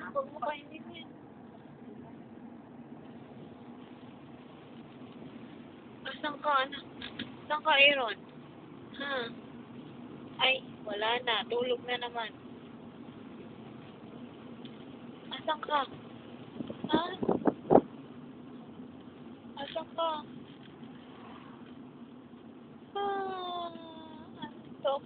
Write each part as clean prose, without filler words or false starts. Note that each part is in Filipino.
Huwag mo kainin yan. Asan ka, anak? Asan ka, Aaron? Ha? Ay, wala na. Tulog na naman. Asan ka? Ha? Asan ka? Antok.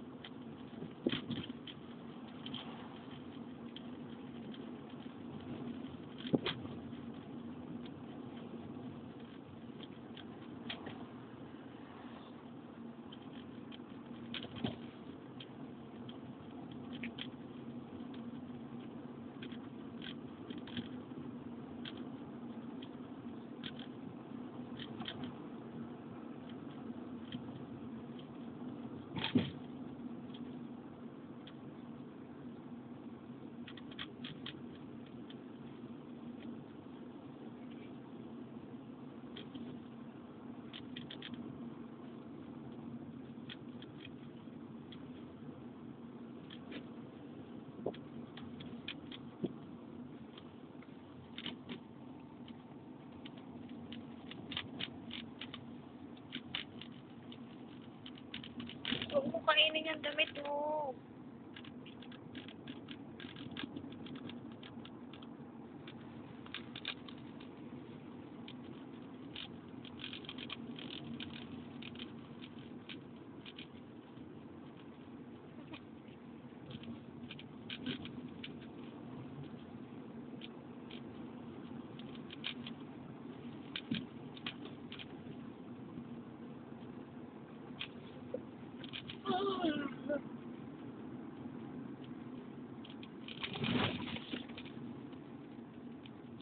Huwag mo kainin yung damit mo.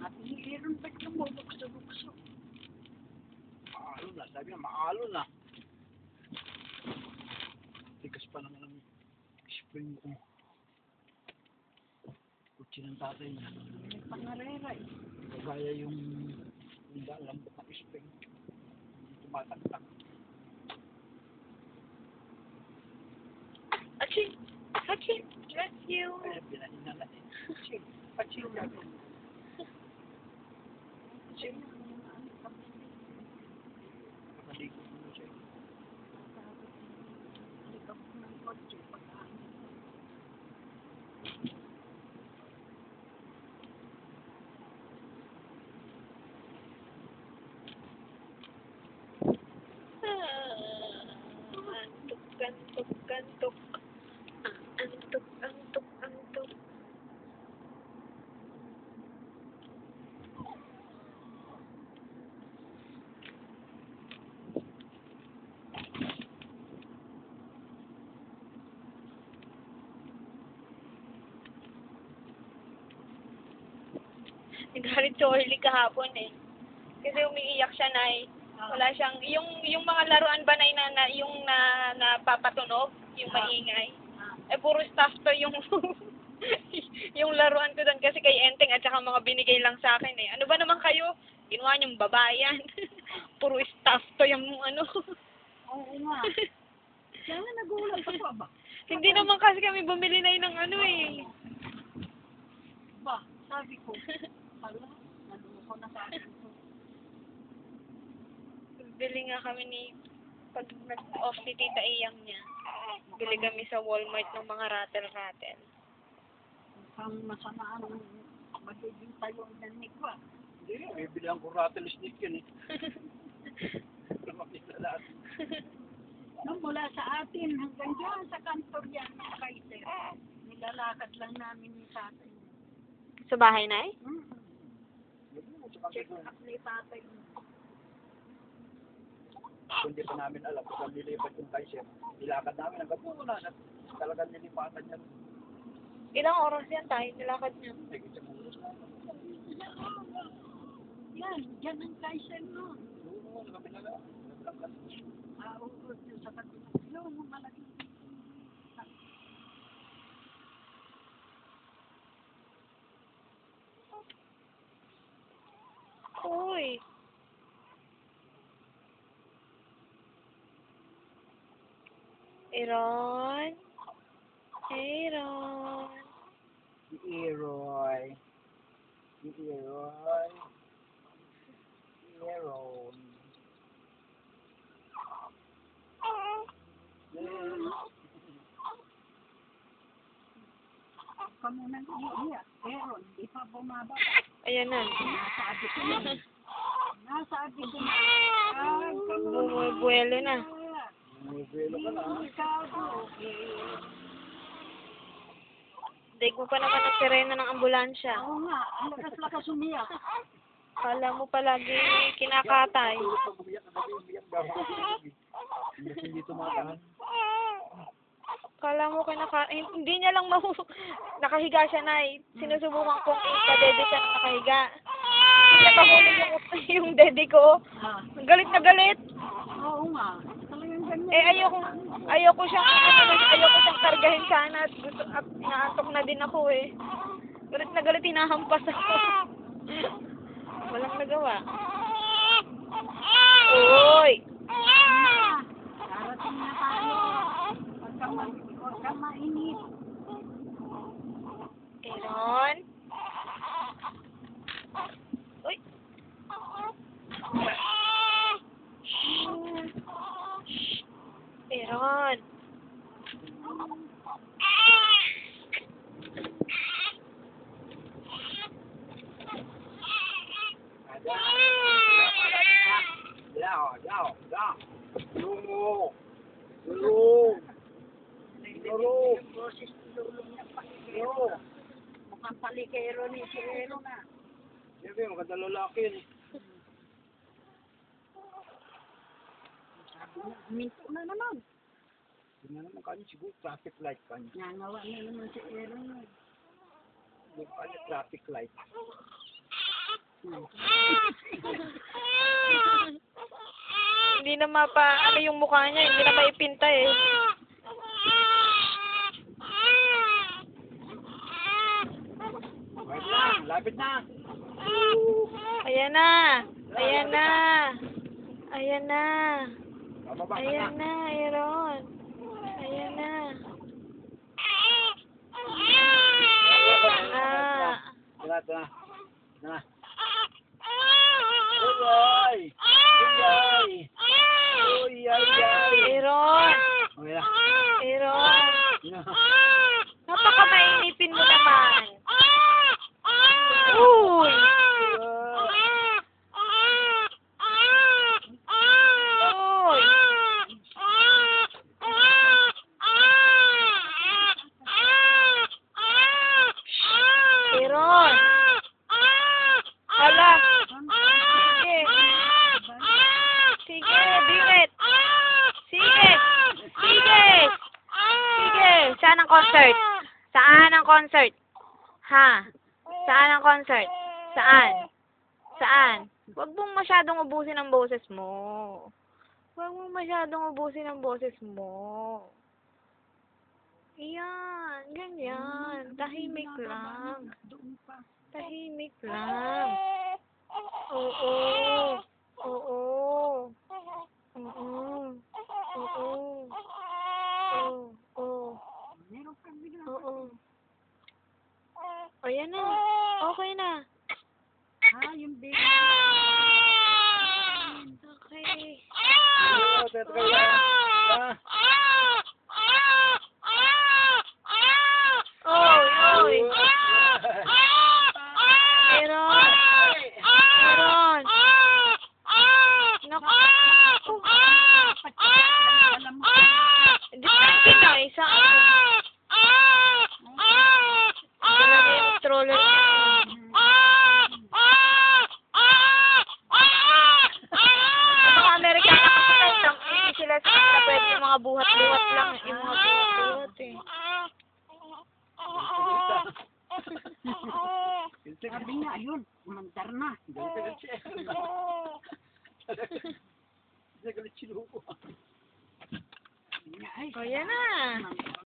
At iniiron ba't ka mo? Bukso-bukso. Maalo na. Sabi na, maalo na. Tigas pa naman ang spring ko. Kutsi ng tatay niya. May pangarera eh. Kagaya yung lambot na spring. Hindi tumataktak. Aching! Aching! Bless you! Kaya pinahinan na eh. Aching na. Aching na. Nakaligo mo siya. Nakaligo mo ng kotse. Pagkaan. Antok, antok, antok. Antok, antok, antok. Nagalit si Orly kahapon eh. Kasi umiiyak siya na wala siyang, yung mga laruan ba na yung napapatunog, yung maingay. Eh, puro staff to yung, yung laruan ko doon kasi kay Enteng at saka mga binigay lang sa akin eh. Ano ba naman kayo? Ginawa niyong babayan. Puro staff to yung ano. Oo nga. Kaya nga nagulat ako ba? Hindi naman kasi kami bumili na yun ng ano eh. Ba, sabi ko, hala, naloko na sa akin ko. Bili nga kami ni, pag nag-off si Tita Iyang niya, bili kami sa Walmart ng mga rattle-rattle. Mukhang masama ang magiging tayo ng Nikwa. Hindi, bibilihan ko rattle snake yun eh. Lumaki na lahat. No, mula sa atin hanggang dyan sa kantor yan ng Kaiser. Nilalakad lang namin ni tatay. Sa bahay na eh? Check up ni tatay. Hindi pa namin alam kung nilipat yung Kaiser. Nilakad namin hanggang doon na. Talagang nilipatan niya. Ilang oras yan tayo nilakad niya? Yan, yan ang Kaiser no. Oo, sa kapila. No, malaki. Uy! Aaron? Aaron? Si Eroy. Aaron. Aaron. Ka muna iiyak. Pero hindi pa bumaba. Ayan na. Nasabi ko na. Nasabi ko na. Ay, ka muna. Bumubuelo na. May velo ka na. Daig mo pa naman ang sirena ng ambulansya. Oo nga, ang lakas-lakas umiyak. Kala mo palagi kinakatay. Pag umiyak ka dati, umiyak daw. Hindi tumatahan. Kala mo hindi niya lang nakahiga siya na eh. Sinusubukan kong ipa-dede siya na nakahiga. Hindi niya pahulog yung dede ko. Ah, Galit na galit. oo nga. Talagang ganyan. Eh ayoko siyang kargahin sana at inaantok na din ako eh. Galit na galit, hinahampas ako. Walang nagawa. Uy! Darating na tayo. Huwag ka mainit. Aaron? Uy! Aaron! Yaw. Lungo. Lungo. Yung boses lulong niya pa. Mukhang palikero ni si Ero na. Siyempre, maganda lalaki yun. Sabi niya, minto na naman. Tingnan naman kanya, siguro traffic light kanya. Nangawa na naman si Ero na. Hindi kanya traffic light. Hindi na ano yung mukha niya, hindi na maipinta eh. Wait lang, lapit na. Ayan na! Ayan na! Ayan na! Bababa ka na. Ayan na, Aaron! Ayan na! Ito na. Uy! Uy! Aaron! Okay na. Aaron! Napaka-mainipin mo naman! Uy! Uy! Aaron! Hala! Sige! Sige, birit! Sige! Sige! Sige! Saan ang concert? Saan ang concert? Ha? Saan ang concert? Saan? Saan? Huwag mong masyadong ubusin ang boses mo. Huwag mong masyadong ubusin ang boses mo. Iyan, ganyan. Tahimik lang. Doon pa. Tahimik lang. Oo. Oo. Oo. Oo. Oo. Meron kang bigla. Oo. Ayan na. Okay na. Yung baby. Okay. Ito kayo. Oy, oy. Aaron. Aaron. Naku. Alam mo. Depende na. Isa ako. Wala na yung stroller niya. Mga Amerikano kasi lang, hindi sila sa kanila pwede yung mga buhat-buhat lang. Yung mga buhat-buhat eh. Sabi niya, ayun, umandar na. Galit siya. Galit si Lugo. Ay, O yan na.